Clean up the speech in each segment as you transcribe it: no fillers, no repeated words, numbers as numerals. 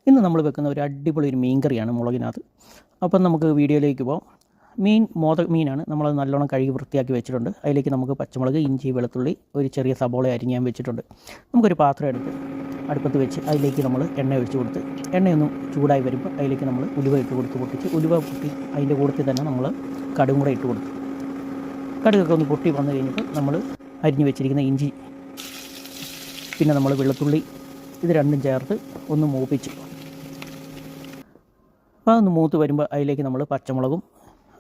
ഇന്ന് നമ്മൾ വെക്കുന്ന ഒരു അടിപൊളി ഒരു മീൻ കറിയാണ് മുളകിനകത്ത്. അപ്പം നമുക്ക് വീഡിയോയിലേക്ക് പോകാം. മീനാണ്. നമ്മളത് നല്ലോണം കഴുകി വൃത്തിയാക്കി വെച്ചിട്ടുണ്ട്. അതിലേക്ക് നമുക്ക് പച്ചമുളക്, ഇഞ്ചി, വെളുത്തുള്ളി, ഒരു ചെറിയ സബോള അരിഞ്ഞ് ഞാൻ വെച്ചിട്ടുണ്ട്. നമുക്കൊരു പാത്രം എടുത്ത് അടുപ്പത്ത് വെച്ച് അതിലേക്ക് നമ്മൾ എണ്ണ ഒഴിച്ച് കൊടുത്ത് എണ്ണയൊന്നും ചൂടായി വരുമ്പോൾ അതിലേക്ക് നമ്മൾ ഉലുവ ഇട്ട് കൊടുത്ത് പൊട്ടിച്ച് ഉലുവ പൊട്ടി അതിൻ്റെ കൂട്ടത്തിൽ തന്നെ നമ്മൾ കടുകും കൂടെ ഇട്ട് കൊടുത്തു. കടുകൊക്കെ ഒന്ന് പൊട്ടി വന്നു കഴിഞ്ഞപ്പോൾ നമ്മൾ അരിഞ്ഞ് വെച്ചിരിക്കുന്ന ഇഞ്ചി, പിന്നെ നമ്മൾ വെളുത്തുള്ളി, ഇത് രണ്ടും ചേർത്ത് ഒന്ന് മൂപ്പിച്ച് അപ്പോൾ അതൊന്ന് മൂത്ത് വരുമ്പോൾ അതിലേക്ക് നമ്മൾ പച്ചമുളകും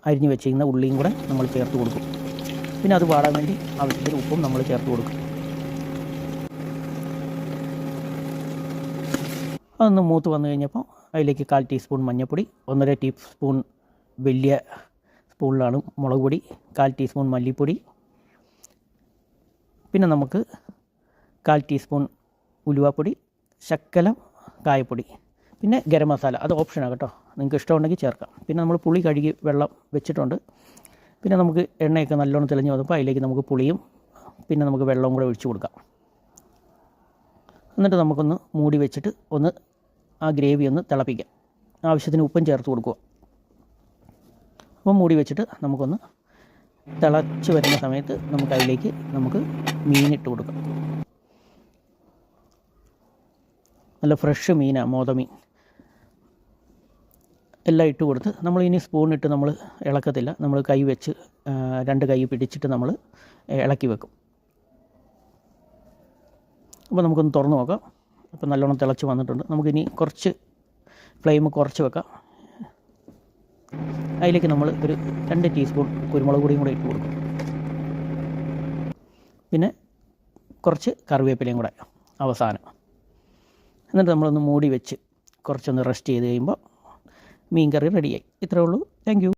അരിഞ്ഞ് വെച്ചിരിക്കുന്ന ഉള്ളിയും കൂടെ നമ്മൾ ചേർത്ത് കൊടുക്കും. പിന്നെ അത് വാടാൻ വേണ്ടി ആവശ്യത്തിന് ഉപ്പും നമ്മൾ ചേർത്ത് കൊടുക്കും. അതൊന്ന് മൂത്ത് വന്നു കഴിഞ്ഞപ്പോൾ അതിലേക്ക് 1/4 ടീസ്പൂൺ മഞ്ഞൾപ്പൊടി, 1.5 ടീസ്പൂൺ വലിയ സ്പൂണിലാണ് മുളക് പൊടി, 1/4 ടീസ്പൂൺ മല്ലിപ്പൊടി, പിന്നെ നമുക്ക് 1/4 ടീസ്പൂൺ ഉലുവാപ്പൊടി, ശകലം കായപ്പൊടി, പിന്നെ ഗരം മസാല. അത് ഓപ്ഷനാണ് കേട്ടോ, നിങ്ങൾക്ക് ഇഷ്ടമുണ്ടെങ്കിൽ ചേർക്കാം. പിന്നെ നമ്മൾ പുളി കഴുകി വെള്ളം വെച്ചിട്ടുണ്ട്. പിന്നെ നമുക്ക് എണ്ണയൊക്കെ നല്ലോണം തെളിഞ്ഞ് വന്നപ്പോൾ അതിലേക്ക് നമുക്ക് പുളിയും പിന്നെ നമുക്ക് വെള്ളവും കൂടെ ഒഴിച്ച് കൊടുക്കാം. എന്നിട്ട് നമുക്കൊന്ന് മൂടി വെച്ചിട്ട് ഒന്ന് ആ ഗ്രേവി ഒന്ന് തിളപ്പിക്കാം. ആവശ്യത്തിന് ഉപ്പും ചേർത്ത് കൊടുക്കുക. അപ്പം മൂടി വെച്ചിട്ട് നമുക്കൊന്ന് തിളച്ച് വരുന്ന സമയത്ത് നമുക്ക് അതിലേക്ക് മീനിട്ട് കൊടുക്കാം. നല്ല ഫ്രഷ് മീനാണ്, മോതമീൻ. എല്ലാം ഇട്ട് കൊടുത്ത് നമ്മളിനി സ്പൂണിട്ട് നമ്മൾ ഇളക്കത്തില്ല. നമ്മൾ കൈ വെച്ച് 2 കൈ പിടിച്ചിട്ട് നമ്മൾ ഇളക്കി വെക്കും. അപ്പോൾ നമുക്കൊന്ന് തുറന്ന് നോക്കാം. അപ്പോൾ നല്ലോണം തിളച്ച് വന്നിട്ടുണ്ട്. നമുക്കിനി കുറച്ച് ഫ്ലെയിം കുറച്ച് വെക്കാം. അതിലേക്ക് നമ്മൾ ഒരു 2 ടീസ്പൂൺ കുരുമുളക് പൊടിയും കൂടെ ഇട്ട് കൊടുക്കും. പിന്നെ കുറച്ച് കറിവേപ്പിലയും കൂടെ അവസാനം. എന്നിട്ട് നമ്മളൊന്ന് മൂടി വെച്ച് കുറച്ചൊന്ന് റെസ്റ്റ് ചെയ്ത് കഴിയുമ്പോൾ മീൻ കറി റെഡിയായി. ഇത്രയേ ഉള്ളൂ. Thank you.